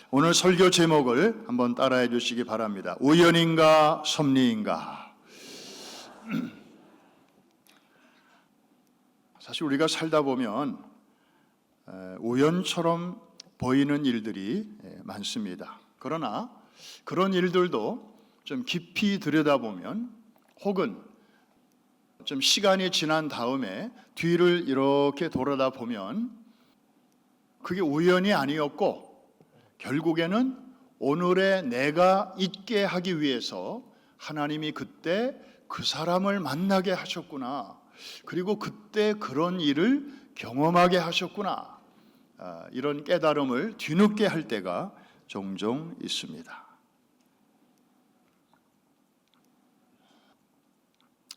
오늘 설교 제목을 한번 따라해 주시기 바랍니다. 우연인가 섭리인가. 사실 우리가 살다 보면 우연처럼 보이는 일들이 많습니다. 그러나 그런 일들도 좀 깊이 들여다보면 혹은 좀 시간이 지난 다음에 뒤를 이렇게 돌아다 보면 그게 우연이 아니었고 결국에는 오늘의 내가 있게 하기 위해서 하나님이 그때 그 사람을 만나게 하셨구나. 그리고 그때 그런 일을 경험하게 하셨구나. 이런 깨달음을 뒤늦게 할 때가 종종 있습니다.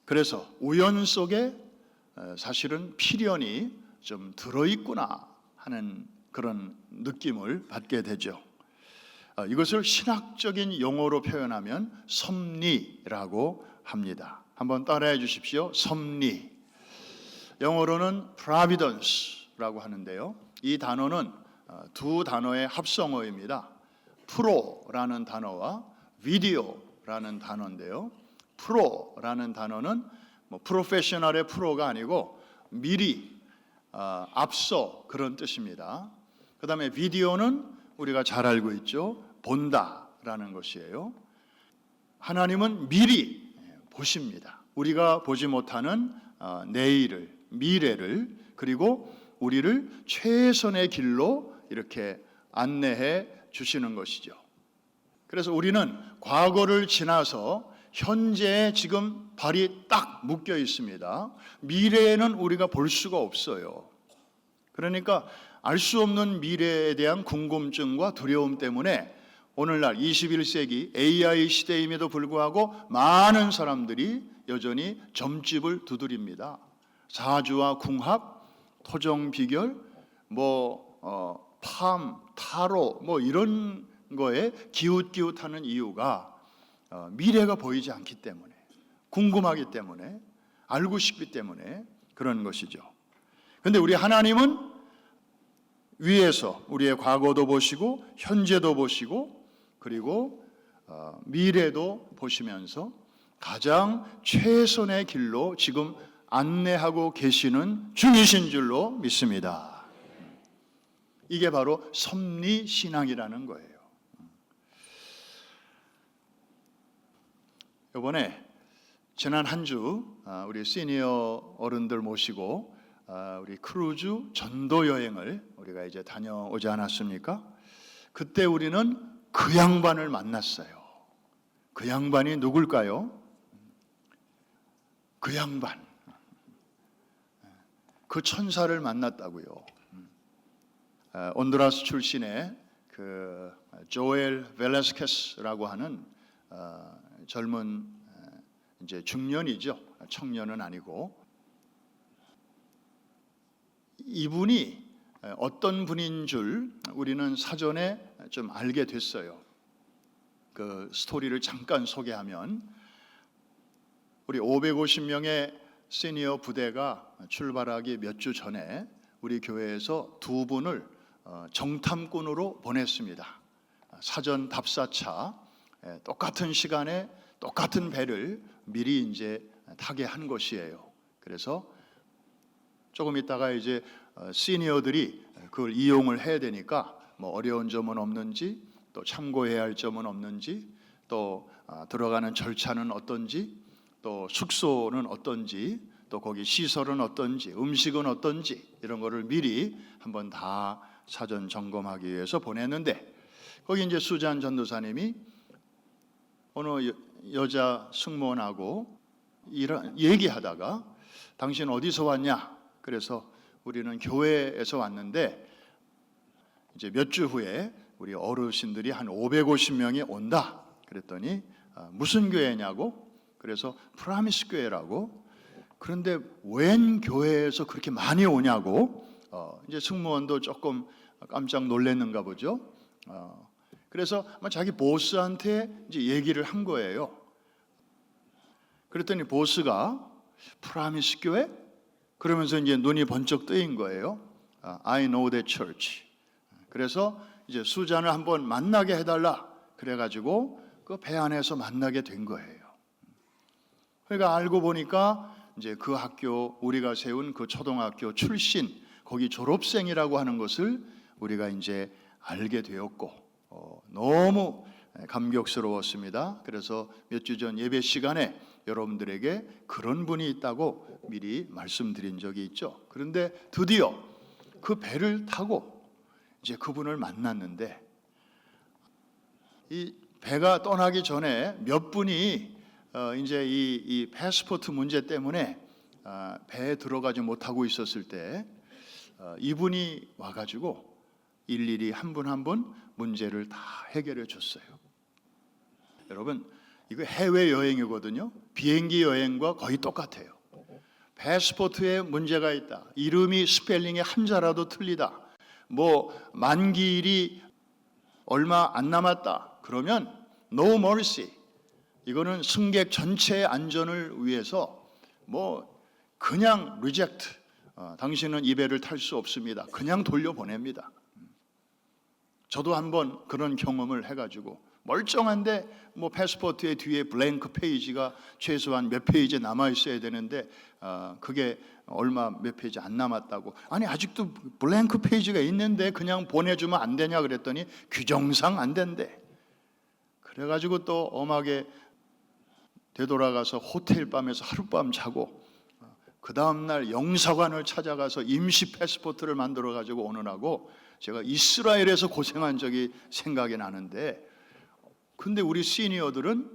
그래서 우연 속에 사실은 필연이 좀 들어있구나 하는 그런 느낌을 받게 되죠. 이것을 신학적인 용어로 표현하면 섭리라고 합니다. 한번 따라해 주십시오. 섭리. 영어로는 providence라고 하는데요. 이 단어는 두 단어의 합성어입니다. 프로라는 단어와 video라는 단어인데요. 프로라는 단어는 프로페셔널의 프로가 아니고 미리, 앞서 그런 뜻입니다. 그 다음에 비디오는 우리가 잘 알고 있죠. 본다라는 것이에요. 하나님은 미리 보십니다. 우리가 보지 못하는 내일을, 미래를, 그리고 우리를 최선의 길로 이렇게 안내해 주시는 것이죠. 그래서 우리는 과거를 지나서 현재에 지금 발이 딱 묶여 있습니다. 미래에는 우리가 볼 수가 없어요. 그러니까 알 수 없는 미래에 대한 궁금증과 두려움 때문에 오늘날 21세기 AI 시대임에도 불구하고 많은 사람들이 여전히 점집을 두드립니다. 사주와 궁합, 토정 비결, 팜, 타로 이런 거에 기웃기웃하는 이유가 미래가 보이지 않기 때문에, 궁금하기 때문에, 알고 싶기 때문에 그런 것이죠. 그런데 우리 하나님은 위에서 우리의 과거도 보시고 현재도 보시고 그리고 미래도 보시면서 가장 최선의 길로 지금 안내하고 계시는 중이신 줄로 믿습니다. 이게 바로 섭리신앙이라는 거예요. 이번에 지난 한 주 우리 시니어 어른들 모시고 우리 크루즈 전도 여행을 우리가 이제 다녀오지 않았습니까? 그때 우리는 그 양반을 만났어요. 그 양반이 누굴까요? 그 양반, 그 천사를 만났다고요. 온두라스 출신의 그 조엘 벨레스케스라고 하는 젊은 이제 중년이죠. 청년은 아니고 이분이 어떤 분인 줄 우리는 사전에 좀 알게 됐어요. 그 스토리를 잠깐 소개하면 우리 550명의 시니어 부대가 출발하기 몇 주 전에 우리 교회에서 두 분을 정탐꾼으로 보냈습니다. 사전 답사차 똑같은 시간에 똑같은 배를 미리 이제 타게 한 것이에요. 그래서 조금 있다가 이제 시니어들이 그걸 이용을 해야 되니까 어려운 점은 없는지, 또 참고해야 할 점은 없는지, 또 들어가는 절차는 어떤지, 또 숙소는 어떤지, 또 거기 시설은 어떤지, 음식은 어떤지 이런 거를 미리 한번 다 사전 점검하기 위해서 보냈는데 거기 이제 수잔 전도사님이 어느 여자 승무원하고 얘기하다가 당신 어디서 왔냐? 그래서 우리는 교회에서 왔는데 이제 몇 주 후에 우리 어르신들이 한 550명이 온다. 그랬더니 무슨 교회냐고? 그래서 프라미스 교회라고. 그런데 웬 교회에서 그렇게 많이 오냐고? 이제 승무원도 조금 깜짝 놀랐는가 보죠. 그래서 아마 자기 보스한테 이제 얘기를 한 거예요. 그랬더니 보스가 프라미스 교회? 그러면서 이제 눈이 번쩍 뜨인 거예요. I know that church. 그래서 이제 수잔을 한번 만나게 해달라 그래가지고 그 배 안에서 만나게 된 거예요. 그러니까 알고 보니까 이제 그 학교, 우리가 세운 그 초등학교 출신, 거기 졸업생이라고 하는 것을 우리가 이제 알게 되었고, 너무 감격스러웠습니다. 그래서 몇 주 전 예배 시간에 여러분들에게 그런 분이 있다고 미리 말씀드린 적이 있죠. 그런데 드디어 그 배를 타고 이제 그분을 만났는데, 이 배가 떠나기 전에 몇 분이 이제 이 패스포트 문제 때문에 배에 들어가지 못하고 있었을 때 이분이 와가지고 일일이 한 분 한 분 문제를 다 해결해 줬어요. 여러분, 이거 해외 여행이거든요. 비행기 여행과 거의 똑같아요. 패스포트에 문제가 있다, 이름이 스펠링이 한자라도 틀리다, 뭐 만기일이 얼마 안 남았다, 그러면 no mercy, 이거는 승객 전체의 안전을 위해서 뭐 그냥 reject, 당신은 이 배를 탈 수 없습니다, 그냥 돌려보냅니다. 저도 한번 그런 경험을 해가지고 멀쩡한데 뭐 패스포트의 뒤에 블랭크 페이지가 최소한 몇 페이지 남아 있어야 되는데 그게 얼마 몇 페이지 안 남았다고, 아니 아직도 블랭크 페이지가 있는데 그냥 보내주면 안 되냐 그랬더니 규정상 안 된대. 그래가지고 또 엄하게 되돌아가서 호텔밤에서 하룻밤 자고 그 다음날 영사관을 찾아가서 임시 패스포트를 만들어 가지고 오느라고 제가 이스라엘에서 고생한 적이 생각이 나는데, 근데 우리 시니어들은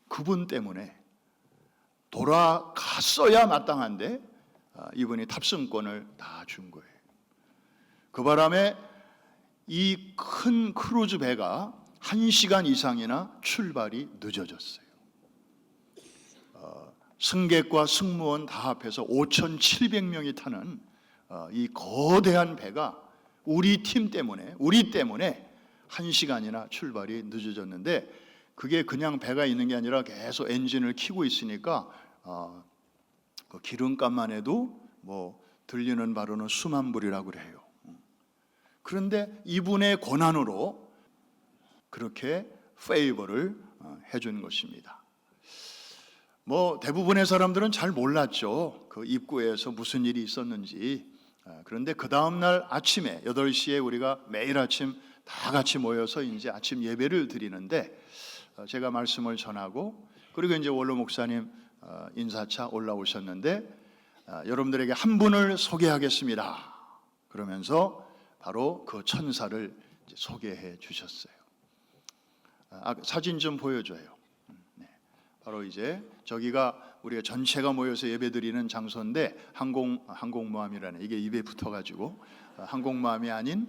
그분 때문에 돌아갔어야 마땅한데 이분이 탑승권을 다 준 거예요. 그 바람에 이 큰 크루즈 배가 1시간 이상이나 출발이 늦어졌어요. 승객과 승무원 다 합해서 5,700명이 타는 이 거대한 배가 우리 때문에 1시간이나 출발이 늦어졌는데, 그게 그냥 배가 있는 게 아니라 계속 엔진을 켜고 있으니까 그 기름값만 해도 뭐 들리는 바로는 수만 불이라고 그래요. 그런데 이분의 고난으로 그렇게 페이버를 해준 것입니다. 뭐 대부분의 사람들은 잘 몰랐죠. 그 입구에서 무슨 일이 있었는지. 그런데 그 다음날 아침에 8시에 우리가 매일 아침 다 같이 모여서 이제 아침 예배를 드리는데, 제가 말씀을 전하고 그리고 이제 원로 목사님 인사차 올라오셨는데, 여러분들에게 한 분을 소개하겠습니다 그러면서 바로 그 천사를 소개해 주셨어요. 사진 좀 보여줘요. 네. 바로 이제 저기가 우리가 전체가 모여서 예배드리는 장소인데, 항공모함이라는, 이게 입에 붙어가지고 항공모함이 아닌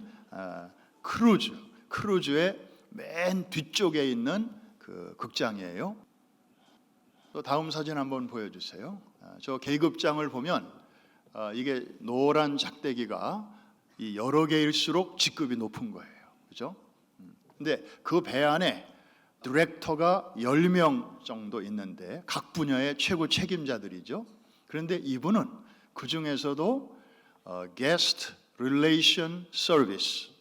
크루즈의 맨 뒤쪽에 있는 그 극장이에요. 또 다음 사진 한번 보여주세요. 저 계급장을 보면 이게 노란 작대기가 이 여러 개일수록 직급이 높은 거예요. 그죠? 근데 그 배 안에 디렉터가 10명 정도 있는데 각 분야의 최고 책임자들이죠. 그런데 이분은 그 중에서도 Guest Relation Service,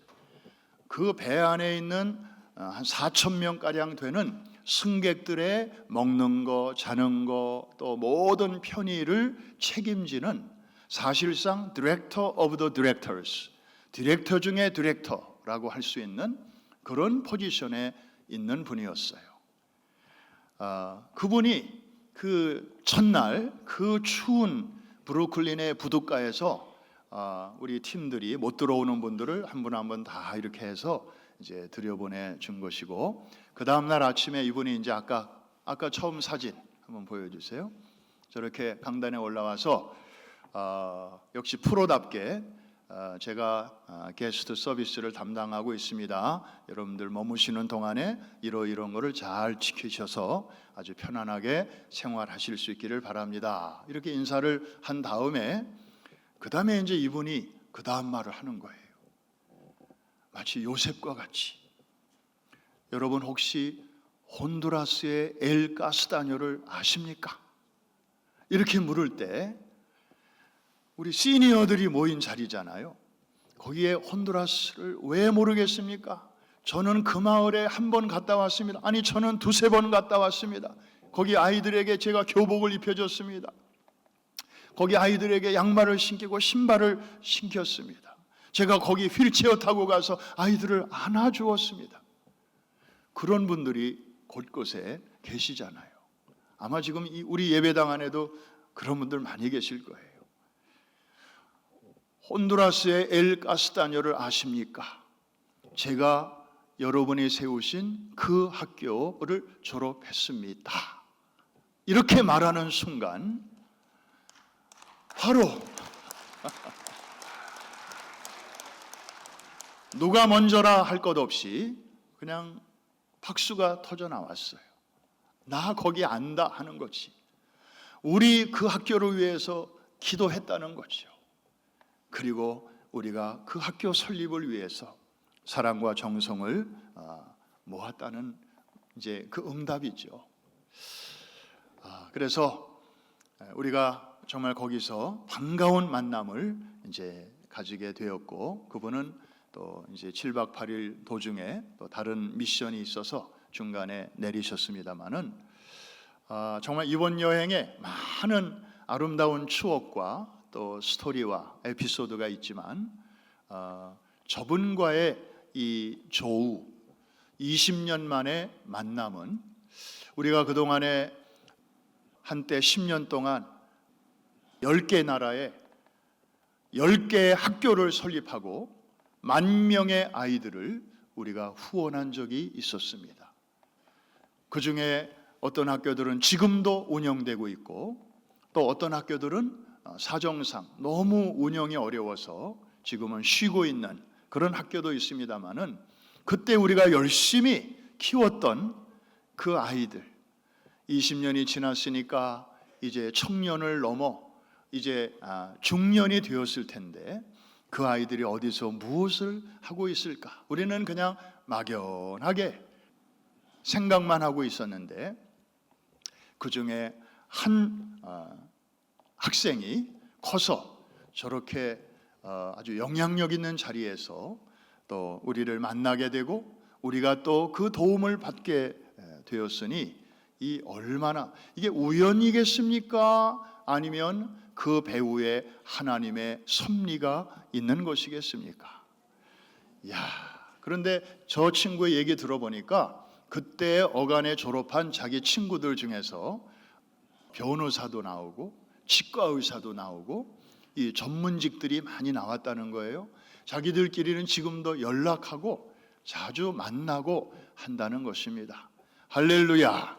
그 배 안에 있는 한 4,000명 가량 되는 승객들의 먹는 거, 자는 거, 또 모든 편의를 책임지는, 사실상 Director of the Directors, 디렉터 중에 디렉터라고 할 수 있는 그런 포지션에 있는 분이었어요. 그분이 그 첫날 그 추운 브루클린의 부둣가에서 우리 팀들이 못 들어오는 분들을 한 분 한 분 다 이렇게 해서 이제 들여보내 준 것이고, 그 다음 날 아침에 이분이 이제 아까 처음 사진 한번 보여주세요. 저렇게 강단에 올라와서 역시 프로답게 제가 게스트 서비스를 담당하고 있습니다. 여러분들 머무시는 동안에 이런 거를 잘 지키셔서 아주 편안하게 생활하실 수 있기를 바랍니다. 이렇게 인사를 한 다음에 그 다음에 이제 이분이 그 다음 말을 하는 거예요. 마치 요셉과 같이. 여러분 혹시 혼두라스의 엘 카스타뇨를 아십니까? 이렇게 물을 때 우리 시니어들이 모인 자리잖아요. 거기에 혼두라스를 왜 모르겠습니까? 저는 그 마을에 한 번 갔다 왔습니다. 아니, 저는 두세 번 갔다 왔습니다. 거기 아이들에게 제가 교복을 입혀줬습니다. 거기 아이들에게 양말을 신기고 신발을 신겼습니다. 제가 거기 휠체어 타고 가서 아이들을 안아주었습니다. 그런 분들이 곳곳에 계시잖아요. 아마 지금 우리 예배당 안에도 그런 분들 많이 계실 거예요. 혼두라스의 엘 카스타뇨를 아십니까? 제가 여러분이 세우신 그 학교를 졸업했습니다. 이렇게 말하는 순간 바로 누가 먼저라 할 것 없이 그냥 박수가 터져 나왔어요. 나 거기 안다 하는 거지. 우리 그 학교를 위해서 기도했다는 거죠. 그리고 우리가 그 학교 설립을 위해서 사랑과 정성을 모았다는 이제 그 응답이죠. 그래서 우리가 정말 거기서 반가운 만남을 이제 가지게 되었고, 그분은 또 이제 7박 8일 도중에 또 다른 미션이 있어서 중간에 내리셨습니다만은 정말 이번 여행에 많은 아름다운 추억과 또 스토리와 에피소드가 있지만 저분과의 이 조우 20년 만의 만남은 우리가 그동안에 한때 10년 동안 10개 나라에 10개의 학교를 설립하고 10,000명의 아이들을 우리가 후원한 적이 있었습니다. 그 중에 어떤 학교들은 지금도 운영되고 있고, 또 어떤 학교들은 사정상 너무 운영이 어려워서 지금은 쉬고 있는 그런 학교도 있습니다만은, 그때 우리가 열심히 키웠던 그 아이들 20년이 지났으니까 이제 청년을 넘어 이제 중년이 되었을 텐데 그 아이들이 어디서 무엇을 하고 있을까? 우리는 그냥 막연하게 생각만 하고 있었는데, 그 중에 한 학생이 커서 저렇게 아주 영향력 있는 자리에서 또 우리를 만나게 되고 우리가 또 그 도움을 받게 되었으니 이 얼마나 이게 우연이겠습니까? 아니면 그 배후에 하나님의 섭리가 있는 것이겠습니까? 그런데 저 친구의 얘기 들어보니까 그때 어간에 졸업한 자기 친구들 중에서 변호사도 나오고 치과 의사도 나오고 이 전문직들이 많이 나왔다는 거예요. 자기들끼리는 지금도 연락하고 자주 만나고 한다는 것입니다. 할렐루야.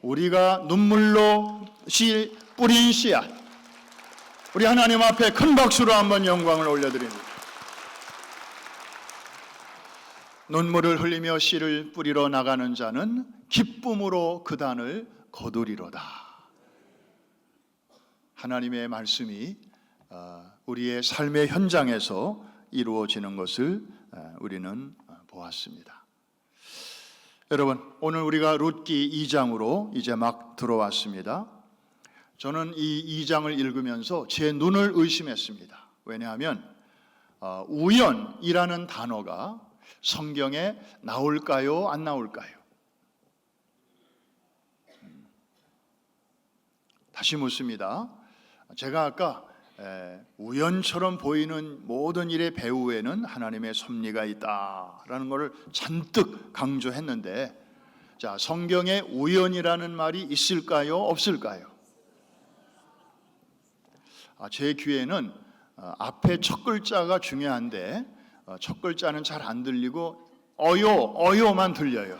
우리가 눈물로 뿌린 씨앗, 우리 하나님 앞에 큰 박수로 한번 영광을 올려드립니다. 눈물을 흘리며 씨를 뿌리러 나가는 자는 기쁨으로 그 단을 거두리로다. 하나님의 말씀이 우리의 삶의 현장에서 이루어지는 것을 우리는 보았습니다. 여러분, 오늘 우리가 룻기 2장으로 이제 막 들어왔습니다. 저는 이 2장을 읽으면서 제 눈을 의심했습니다. 왜냐하면 우연이라는 단어가 성경에 나올까요? 안 나올까요? 다시 묻습니다. 제가 아까 우연처럼 보이는 모든 일의 배후에는 하나님의 섭리가 있다라는 것을 잔뜩 강조했는데, 자, 성경에 우연이라는 말이 있을까요? 없을까요? 제 귀에는 앞에 첫 글자가 중요한데 첫 글자는 잘 안 들리고 어요만 들려요.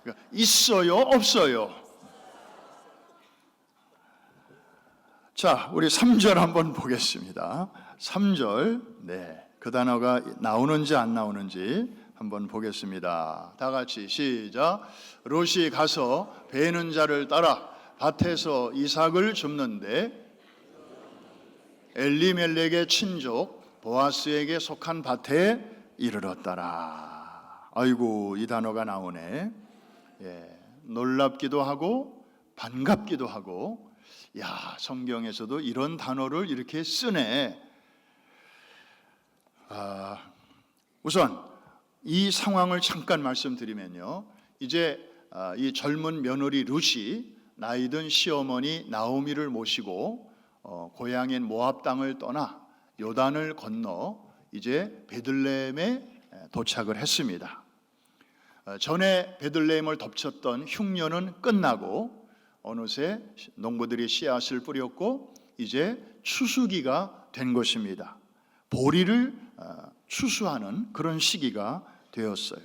그러니까 있어요? 없어요? 자, 우리 3절 한번 보겠습니다. 3절, 그 단어가 나오는지 안 나오는지 한번 보겠습니다. 다 같이 시작. 롯이 가서 베는 자를 따라 밭에서 이삭을 줍는데 엘리멜렉의 친족 보아스에게 속한 밭에 이르렀더라. 아이고, 이 단어가 나오네. 놀랍기도 하고 반갑기도 하고, 성경에서도 이런 단어를 이렇게 쓰네. 우선 이 상황을 잠깐 말씀드리면요, 이제 이 젊은 며느리 룻이 나이든 시어머니 나오미를 모시고 고향인 모압 땅을 떠나 요단을 건너 이제 베들레헴에 도착을 했습니다. 전에 베들레헴을 덮쳤던 흉년은 끝나고 어느새 농부들이 씨앗을 뿌렸고 이제 추수기가 된 것입니다. 보리를 추수하는 그런 시기가 되었어요.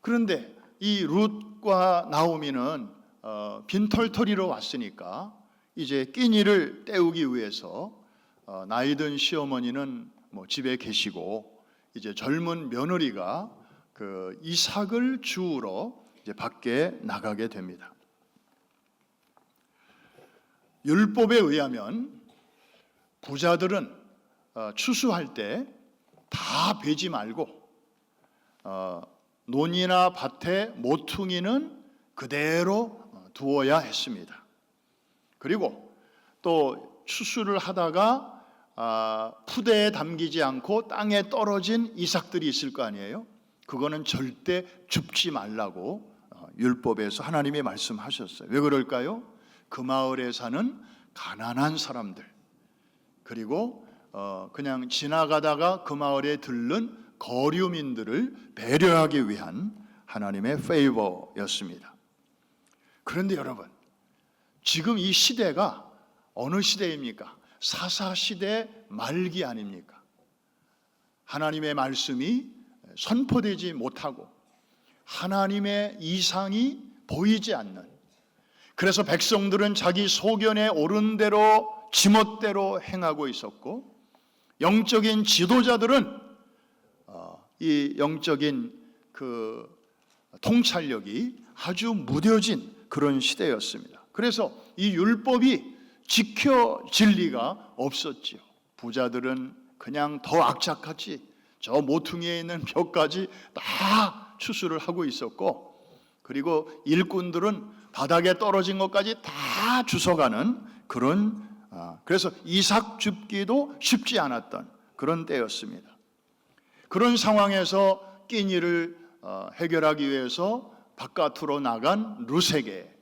그런데 이 룻과 나오미는 빈털터리로 왔으니까 이제 끼니를 때우기 위해서 나이든 시어머니는 집에 계시고 이제 젊은 며느리가 그 이삭을 주우러 이제 밖에 나가게 됩니다. 율법에 의하면 부자들은 추수할 때 다 베지 말고 논이나 밭에 모퉁이는 그대로 두어야 했습니다. 그리고 또 추수를 하다가 푸대에 담기지 않고 땅에 떨어진 이삭들이 있을 거 아니에요? 그거는 절대 줍지 말라고 율법에서 하나님이 말씀하셨어요. 왜 그럴까요? 그 마을에 사는 가난한 사람들, 그리고 그냥 지나가다가 그 마을에 들른 거류민들을 배려하기 위한 하나님의 페이버였습니다. 그런데 여러분, 지금 이 시대가 어느 시대입니까? 사사시대 말기 아닙니까? 하나님의 말씀이 선포되지 못하고 하나님의 이상이 보이지 않는, 그래서 백성들은 자기 소견에 오른 대로 지멋대로 행하고 있었고, 영적인 지도자들은 이 영적인 그 통찰력이 아주 무뎌진 그런 시대였습니다. 그래서 이 율법이 지켜질 리가 없었지요. 부자들은 그냥 더 악착같이 저 모퉁이에 있는 벽까지 다 추수를 하고 있었고, 그리고 일꾼들은 바닥에 떨어진 것까지 다 주워가는 그런, 그래서 이삭 줍기도 쉽지 않았던 그런 때였습니다. 그런 상황에서 끼니를 해결하기 위해서 바깥으로 나간 룻에게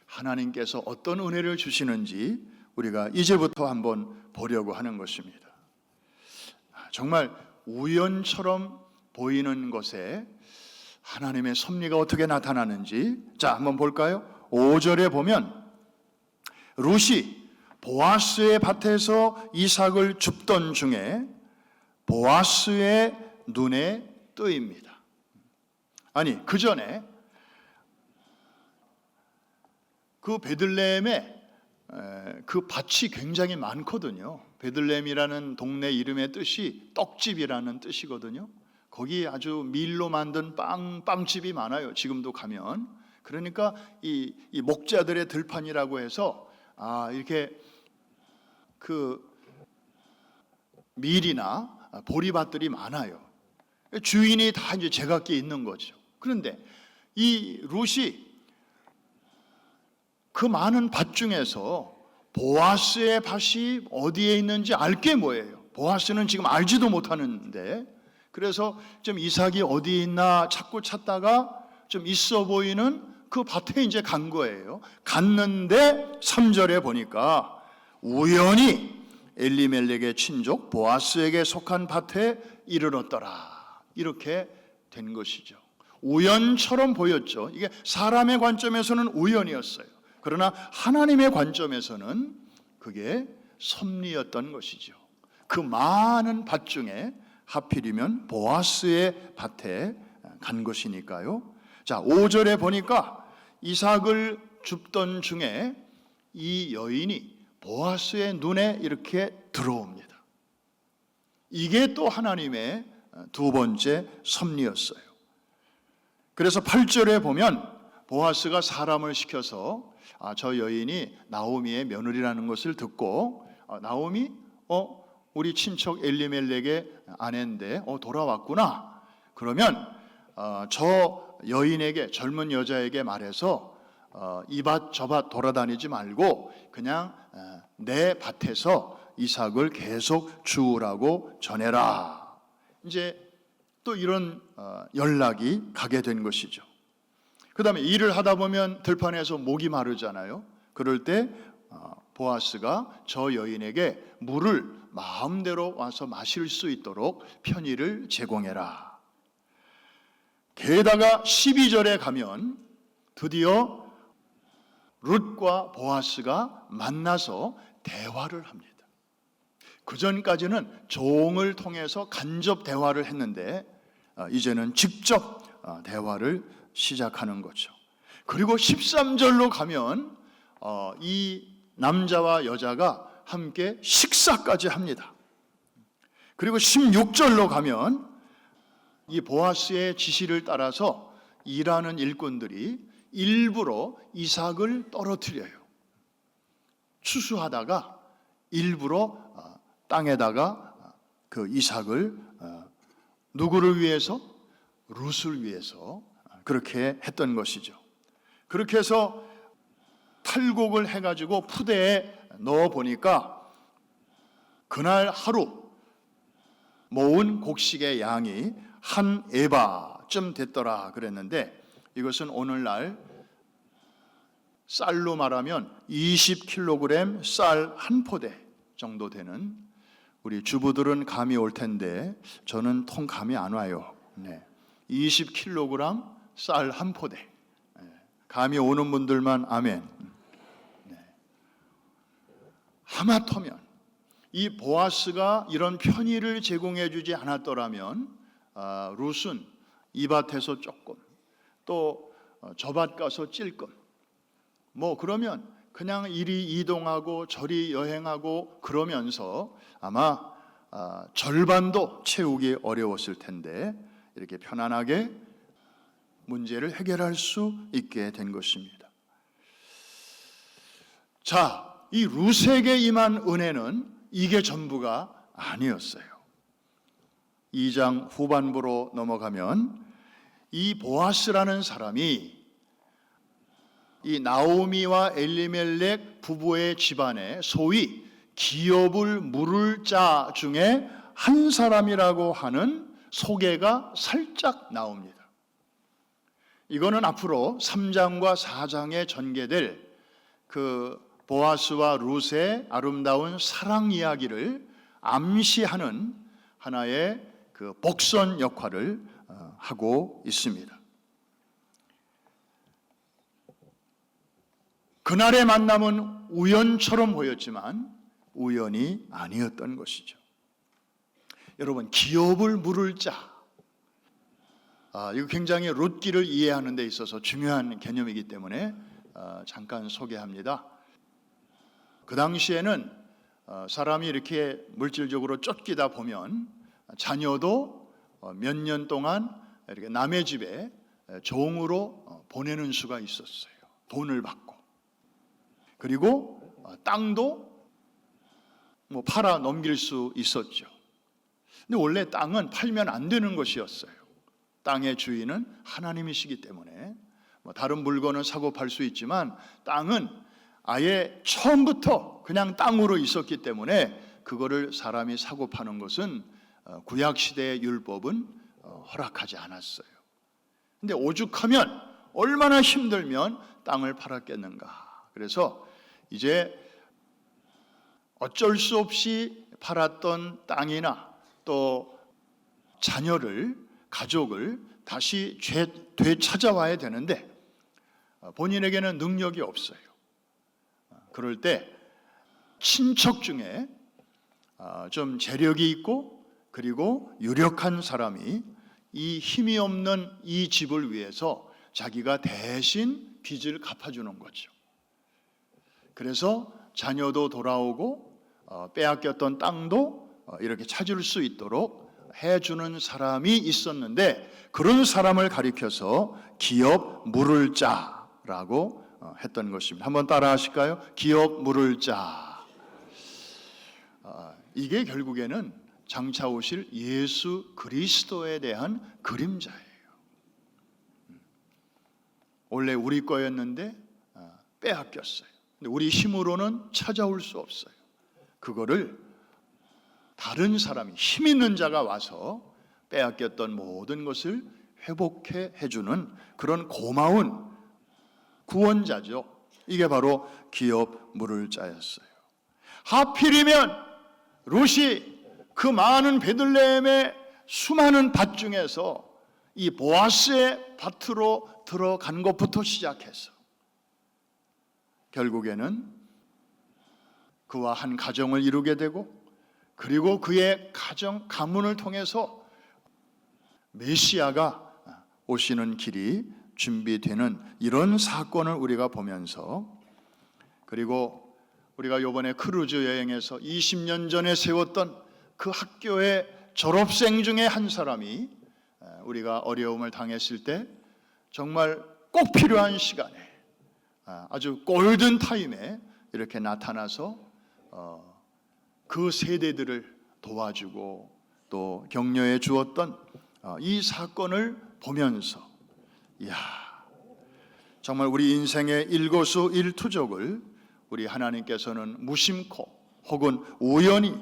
하나님께서 어떤 은혜를 주시는지 우리가 이제부터 한번 보려고 하는 것입니다. 정말 우연처럼 보이는 것에 하나님의 섭리가 어떻게 나타나는지, 자, 한번 볼까요? 5절에 보면 룻이 보아스의 밭에서 이삭을 줍던 중에 보아스의 눈에 뜨입니다. 아니, 그 전에 그 베들레헴에 그 밭이 굉장히 많거든요. 베들레헴이라는 동네 이름의 뜻이 떡집이라는 뜻이거든요. 거기 아주 밀로 만든 빵집이 많아요. 지금도 가면. 그러니까 이 목자들의 들판이라고 해서 이렇게 그 밀이나 보리밭들이 많아요. 주인이 다 이제 제각기 있는 거죠. 그런데 이 룻이 그 많은 밭 중에서 보아스의 밭이 어디에 있는지 알게 뭐예요? 보아스는 지금 알지도 못하는데, 그래서 좀 이삭이 어디에 있나 자꾸 찾다가 좀 있어 보이는 그 밭에 이제 간 거예요. 갔는데 3절에 보니까 우연히 엘리멜렉의 친족 보아스에게 속한 밭에 이르렀더라. 이렇게 된 것이죠. 우연처럼 보였죠. 이게 사람의 관점에서는 우연이었어요. 그러나 하나님의 관점에서는 그게 섭리였던 것이죠. 그 많은 밭 중에 하필이면 보아스의 밭에 간 것이니까요. 자, 5절에 보니까 이삭을 줍던 중에 이 여인이 보아스의 눈에 이렇게 들어옵니다. 이게 또 하나님의 두 번째 섭리였어요. 그래서 8절에 보면 보아스가 사람을 시켜서 저 여인이 나오미의 며느리라는 것을 듣고 나오미 우리 친척 엘리멜렉의 아내인데 돌아왔구나. 그러면 저 여인에게, 젊은 여자에게 말해서 이 밭 저 밭 돌아다니지 말고 그냥 내 밭에서 이삭을 계속 주우라고 전해라. 이제 또 이런 연락이 가게 된 것이죠. 그 다음에 일을 하다 보면 들판에서 목이 마르잖아요. 그럴 때 보아스가 저 여인에게 물을 마음대로 와서 마실 수 있도록 편의를 제공해라. 게다가 12절에 가면 드디어 룻과 보아스가 만나서 대화를 합니다. 그 전까지는 종을 통해서 간접 대화를 했는데 이제는 직접 대화를 시작하는 거죠. 그리고 13절로 가면 이 남자와 여자가 함께 식사까지 합니다. 그리고 16절로 가면 이 보아스의 지시를 따라서 일하는 일꾼들이 일부러 이삭을 떨어뜨려요. 추수하다가 일부러 땅에다가 그 이삭을 누구를 위해서? 룻을 위해서 그렇게 했던 것이죠. 그렇게 해서 탈곡을 해가지고 푸대에 넣어 보니까 그날 하루 모은 곡식의 양이 한 에바쯤 됐더라 그랬는데, 이것은 오늘날 쌀로 말하면 20kg 쌀 한 포대 정도 되는, 우리 주부들은 감이 올 텐데 저는 통 감이 안 와요. 20kg 쌀 한 포대. 감이 오는 분들만 아멘. 하마터면 이 보아스가 이런 편의를 제공해 주지 않았더라면 룻은 이 밭에서 조금, 또 저 밭 가서 찔끔, 뭐 그러면 그냥 이리 이동하고 저리 여행하고 그러면서 아마 절반도 채우기 어려웠을 텐데 이렇게 편안하게 문제를 해결할 수 있게 된 것입니다. 자, 이 룻에게 임한 은혜는 이게 전부가 아니었어요. 2장 후반부로 넘어가면 이 보아스라는 사람이 이 나오미와 엘리멜렉 부부의 집안에 소위 기업을 물을 자 중에 한 사람이라고 하는 소개가 살짝 나옵니다. 이거는 앞으로 3장과 4장에 전개될 그 보아스와 룻의 아름다운 사랑 이야기를 암시하는 하나의 그 복선 역할을 하고 있습니다. 그날의 만남은 우연처럼 보였지만 우연이 아니었던 것이죠. 여러분, 기업을 물을 자, 이거 굉장히 룻기를 이해하는 데 있어서 중요한 개념이기 때문에 잠깐 소개합니다. 그 당시에는 사람이 이렇게 물질적으로 쫓기다 보면 자녀도 몇 년 동안 이렇게 남의 집에 종으로 보내는 수가 있었어요. 돈을 받고. 그리고 땅도 뭐 팔아 넘길 수 있었죠. 근데 원래 땅은 팔면 안 되는 것이었어요. 땅의 주인은 하나님이시기 때문에 뭐 다른 물건은 사고 팔 수 있지만 땅은 아예 처음부터 그냥 땅으로 있었기 때문에 그거를 사람이 사고 파는 것은 구약시대의 율법은 허락하지 않았어요. 근데 오죽하면 얼마나 힘들면 땅을 팔았겠는가. 그래서 이제 어쩔 수 없이 팔았던 땅이나 또 자녀를, 가족을 다시 되찾아와야 되는데 본인에게는 능력이 없어요. 그럴 때 친척 중에 좀 재력이 있고 그리고 유력한 사람이 이 힘이 없는 이 집을 위해서 자기가 대신 빚을 갚아주는 거죠. 그래서 자녀도 돌아오고 빼앗겼던 땅도 이렇게 찾을 수 있도록 해주는 사람이 있었는데, 그런 사람을 가리켜서 기업 물을 자라고 했던 것입니다. 한번 따라 하실까요? 기업 물을 자. 이게 결국에는 장차 오실 예수 그리스도에 대한 그림자예요. 원래 우리 거였는데 빼앗겼어요. 근데 우리 힘으로는 찾아올 수 없어요. 그거를 다른 사람이, 힘 있는 자가 와서 빼앗겼던 모든 것을 회복해 해주는 그런 고마운 구원자죠. 이게 바로 기업 물을 자였어요. 하필이면 룻이 그 많은 베들레헴의 수많은 밭 중에서 이 보아스의 밭으로 들어간 것부터 시작해서 결국에는 그와 한 가정을 이루게 되고, 그리고 그의 가문을 통해서 메시아가 오시는 길이 준비되는 이런 사건을 우리가 보면서, 그리고 우리가 이번에 크루즈 여행에서 20년 전에 세웠던 그 학교의 졸업생 중에 한 사람이 우리가 어려움을 당했을 때 정말 꼭 필요한 시간에, 아주 골든 타임에 이렇게 나타나서 그 세대들을 도와주고 또 격려해 주었던 이 사건을 보면서, 이야, 정말 우리 인생의 일거수일투족을 우리 하나님께서는 무심코 혹은 우연히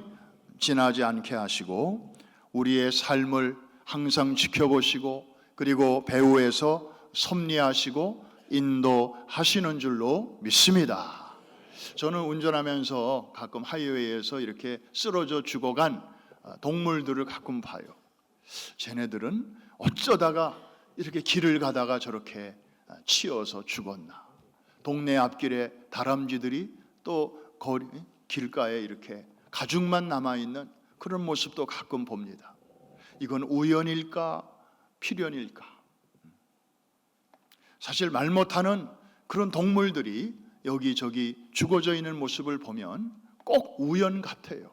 지나지 않게 하시고 우리의 삶을 항상 지켜보시고, 그리고 배후에서 섭리하시고 인도하시는 줄로 믿습니다. 저는 운전하면서 가끔 하이웨이에서 이렇게 쓰러져 죽어간 동물들을 가끔 봐요. 쟤네들은 어쩌다가 이렇게 길을 가다가 저렇게 치여서 죽었나. 동네 앞길에 다람쥐들이 또 길가에 이렇게 가죽만 남아있는 그런 모습도 가끔 봅니다. 이건 우연일까 필연일까? 사실 말 못하는 그런 동물들이 여기저기 죽어져 있는 모습을 보면 꼭 우연 같아요.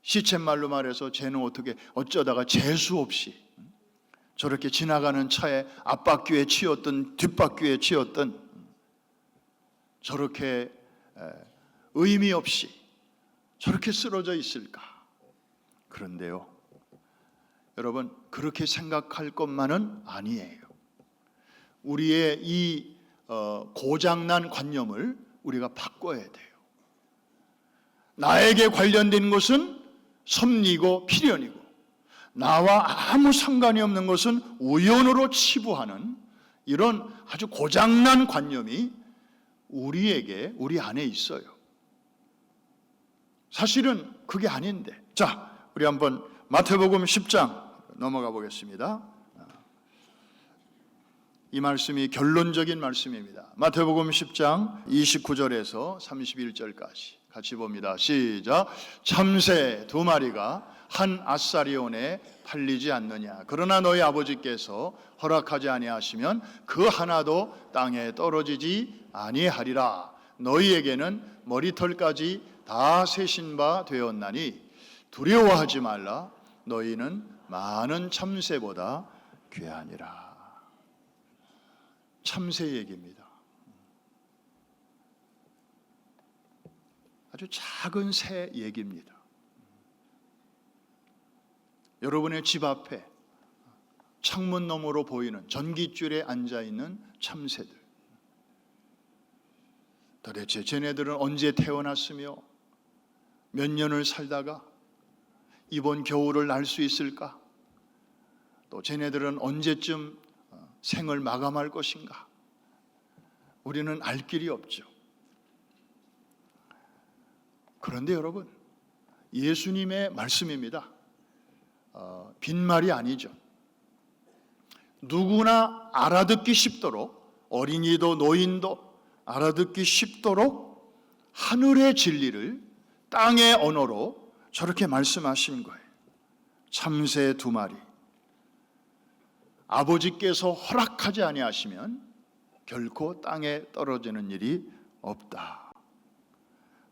시쳇말로 말해서 쟤는 어떻게 어쩌다가 재수 없이 저렇게 지나가는 차에 앞바퀴에 치였든 뒷바퀴에 치였든 저렇게 의미 없이 저렇게 쓰러져 있을까? 그런데요, 여러분, 그렇게 생각할 것만은 아니에요. 우리의 이 고장난 관념을 우리가 바꿔야 돼요. 나에게 관련된 것은 섭리고 필연이고, 나와 아무 상관이 없는 것은 우연으로 치부하는 이런 아주 고장난 관념이 우리 안에 있어요. 사실은 그게 아닌데. 자, 우리 한번 마태복음 10장 넘어가 보겠습니다. 이 말씀이 결론적인 말씀입니다. 마태복음 10장 29절에서 31절까지 같이 봅니다. 시작. 참새 2마리가 한 아사리온에 팔리지 않느냐. 그러나 너희 아버지께서 허락하지 아니하시면 그 하나도 땅에 떨어지지 아니하리라. 너희에게는 머리털까지 다 세신 바 되었나니 두려워하지 말라. 너희는 많은 참새보다 귀하니라. 참새 얘기입니다. 아주 작은 새 얘기입니다. 여러분의 집 앞에 창문 너머로 보이는 전깃줄에 앉아있는 참새들, 도대체 쟤네들은 언제 태어났으며 몇 년을 살다가 이번 겨울을 날 수 있을까? 또 쟤네들은 언제쯤 생을 마감할 것인가? 우리는 알 길이 없죠. 그런데 여러분, 예수님의 말씀입니다. 빈말이 아니죠. 누구나 알아듣기 쉽도록, 어린이도 노인도 알아듣기 쉽도록 하늘의 진리를 땅의 언어로 저렇게 말씀하신 거예요. 참새 2마리. 아버지께서 허락하지 아니하시면 결코 땅에 떨어지는 일이 없다.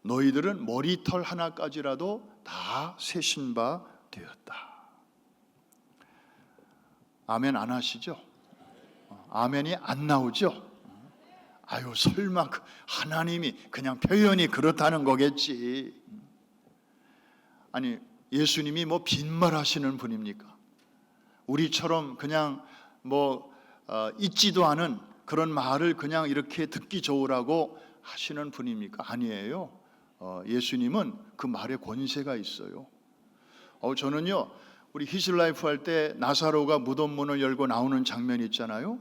너희들은 머리털 하나까지라도 다 세신 바 되었다. 아멘 안 하시죠? 아멘이 안 나오죠? 아유, 설마 하나님이 그냥 표현이 그렇다는 거겠지. 아니, 예수님이 뭐 빈말 하시는 분입니까? 우리처럼 그냥 있지도 않은 그런 말을 그냥 이렇게 듣기 좋으라고 하시는 분입니까? 아니에요. 예수님은 그 말에 권세가 있어요. 저는요, 우리 히슬라이프 할 때 나사로가 무덤 문을 열고 나오는 장면이 있잖아요.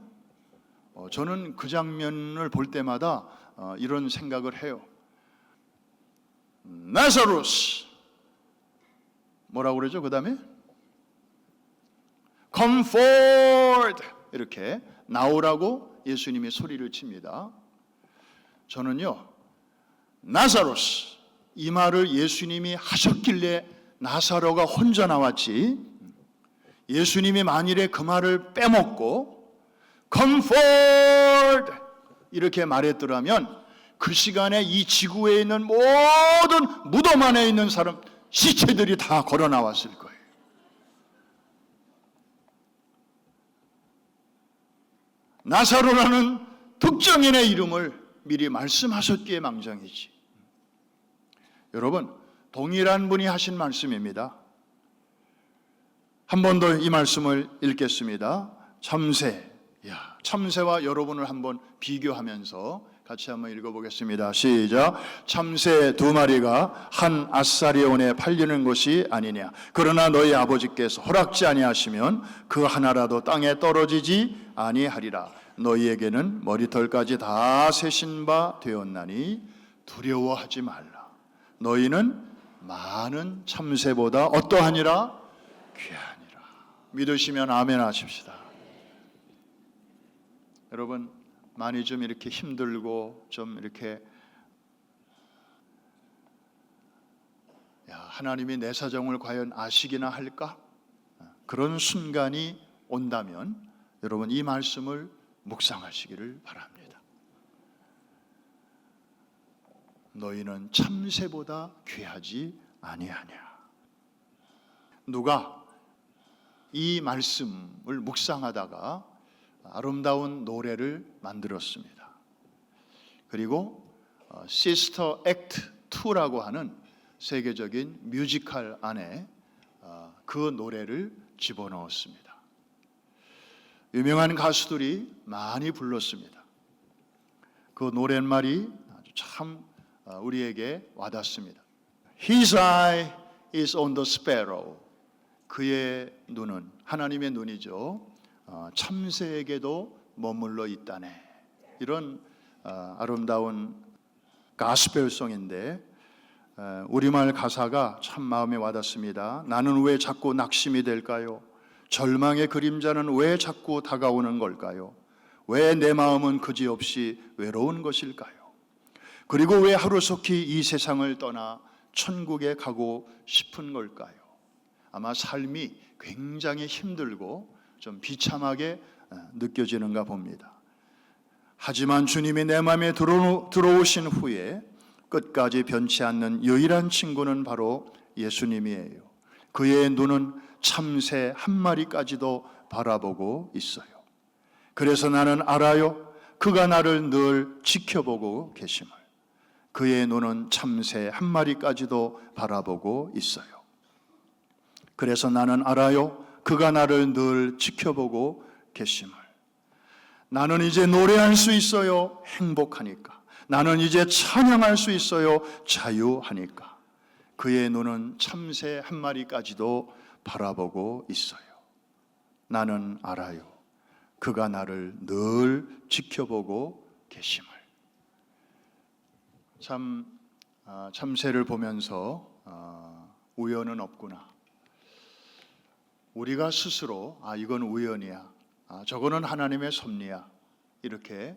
저는 그 장면을 볼 때마다 이런 생각을 해요. 나사로스, 뭐라고 그러죠? 그 다음에 Come forth, 이렇게 나오라고 예수님이 소리를 칩니다. 저는요, 나사로스, 이 말을 예수님이 하셨길래 나사로가 혼자 나왔지, 예수님이 만일에 그 말을 빼먹고 Come forth 이렇게 말했더라면 그 시간에 이 지구에 있는 모든 무덤 안에 있는 사람, 시체들이 다 걸어 나왔을 거예요. 나사로라는 특정인의 이름을 미리 말씀하셨기에 망정이지. 여러분, 동일한 분이 하신 말씀입니다. 한 번 더 이 말씀을 읽겠습니다. 참새와 여러분을 한번 비교하면서 같이 한번 읽어보겠습니다. 시작. 참새 2마리가 한 아사리온에 팔리는 것이 아니냐. 그러나 너희 아버지께서 허락지 아니하시면 그 하나라도 땅에 떨어지지 아니하리라. 너희에게는 머리털까지 다 세신 바 되었나니 두려워하지 말라. 너희는 많은 참새보다 어떠하니라? 귀하니라. 믿으시면 아멘 하십시다. 여러분, 많이 좀 이렇게 힘들고 좀 이렇게 하나님이 내 사정을 과연 아시기나 할까? 그런 순간이 온다면 여러분, 이 말씀을 묵상하시기를 바랍니다. 너희는 참새보다 귀하지 아니하냐. 누가 이 말씀을 묵상하다가 아름다운 노래를 만들었습니다. 그리고 시스터 액트 2라고 하는 세계적인 뮤지컬 안에 그 노래를 집어넣었습니다. 유명한 가수들이 많이 불렀습니다. 그 노랫말이 아주 참 우리에게 와닿습니다. His eye is on the sparrow. 그의 눈은, 하나님의 눈이죠, 참새에게도 머물러 있다네. 이런 아름다운 가스펠송인데 우리말 가사가 참 마음에 와닿습니다. 나는 왜 자꾸 낙심이 될까요? 절망의 그림자는 왜 자꾸 다가오는 걸까요? 왜 내 마음은 그지없이 외로운 것일까요? 그리고 왜 하루속히 이 세상을 떠나 천국에 가고 싶은 걸까요? 아마 삶이 굉장히 힘들고 좀 비참하게 느껴지는가 봅니다. 하지만 주님이 내 마음에 들어오신 후에 끝까지 변치 않는 유일한 친구는 바로 예수님이에요. 그의 눈은 참새 한 마리까지도 바라보고 있어요. 그래서 나는 알아요. 그가 나를 늘 지켜보고 계심을. 그의 눈은 참새 한 마리까지도 바라보고 있어요. 그래서 나는 알아요. 그가 나를 늘 지켜보고 계심을. 나는 이제 노래할 수 있어요. 행복하니까. 나는 이제 찬양할 수 있어요. 자유하니까. 그의 눈은 참새 한 마리까지도 바라보고 있어요. 나는 알아요. 그가 나를 늘 지켜보고 계심을. 참새를 보면서 우연은 없구나. 우리가 스스로 이건 우연이야, 저거는 하나님의 섭리야, 이렇게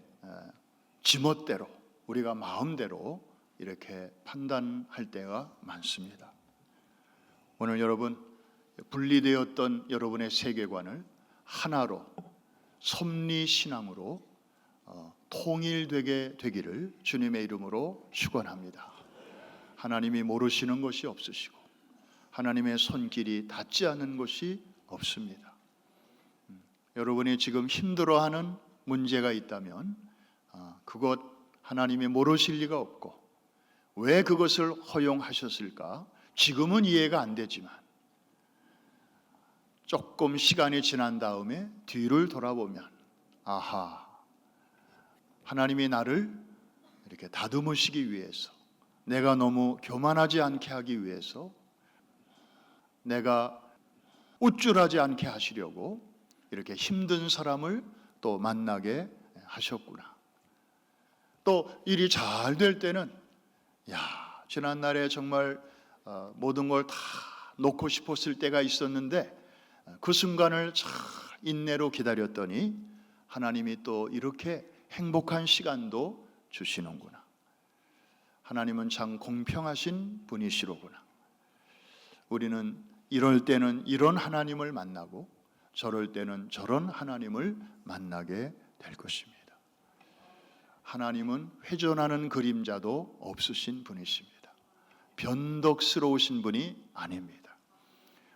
지멋대로, 우리가 마음대로 이렇게 판단할 때가 많습니다. 오늘 여러분, 분리되었던 여러분의 세계관을 하나로, 섭리신앙으로 통일되게 되기를 주님의 이름으로 축원합니다. 하나님이 모르시는 것이 없으시고 하나님의 손길이 닿지 않는 것이 없습니다. 여러분이 지금 힘들어하는 문제가 있다면 그것 하나님이 모르실 리가 없고, 왜 그것을 허용하셨을까? 지금은 이해가 안 되지만 조금 시간이 지난 다음에 뒤를 돌아보면 하나님이 나를 이렇게 다듬으시기 위해서, 내가 너무 교만하지 않게 하기 위해서, 내가 우쭐하지 않게 하시려고 이렇게 힘든 사람을 또 만나게 하셨구나. 또 일이 잘 될 때는 지난날에 정말 모든 걸 다 놓고 싶었을 때가 있었는데 그 순간을 잘 인내로 기다렸더니 하나님이 또 이렇게 행복한 시간도 주시는구나. 하나님은 참 공평하신 분이시로구나. 우리는 이럴 때는 이런 하나님을 만나고 저럴 때는 저런 하나님을 만나게 될 것입니다. 하나님은 회전하는 그림자도 없으신 분이십니다. 변덕스러우신 분이 아닙니다.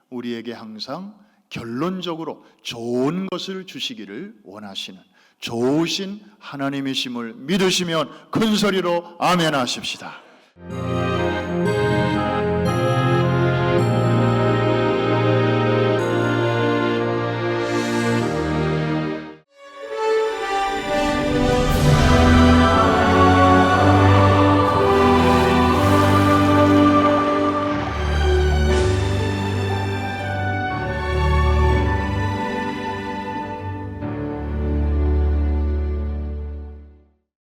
우리에게 항상 결론적으로 좋은 것을 주시기를 원하시는 좋으신 하나님이심을 믿으시면 큰 소리로 아멘 하십시다.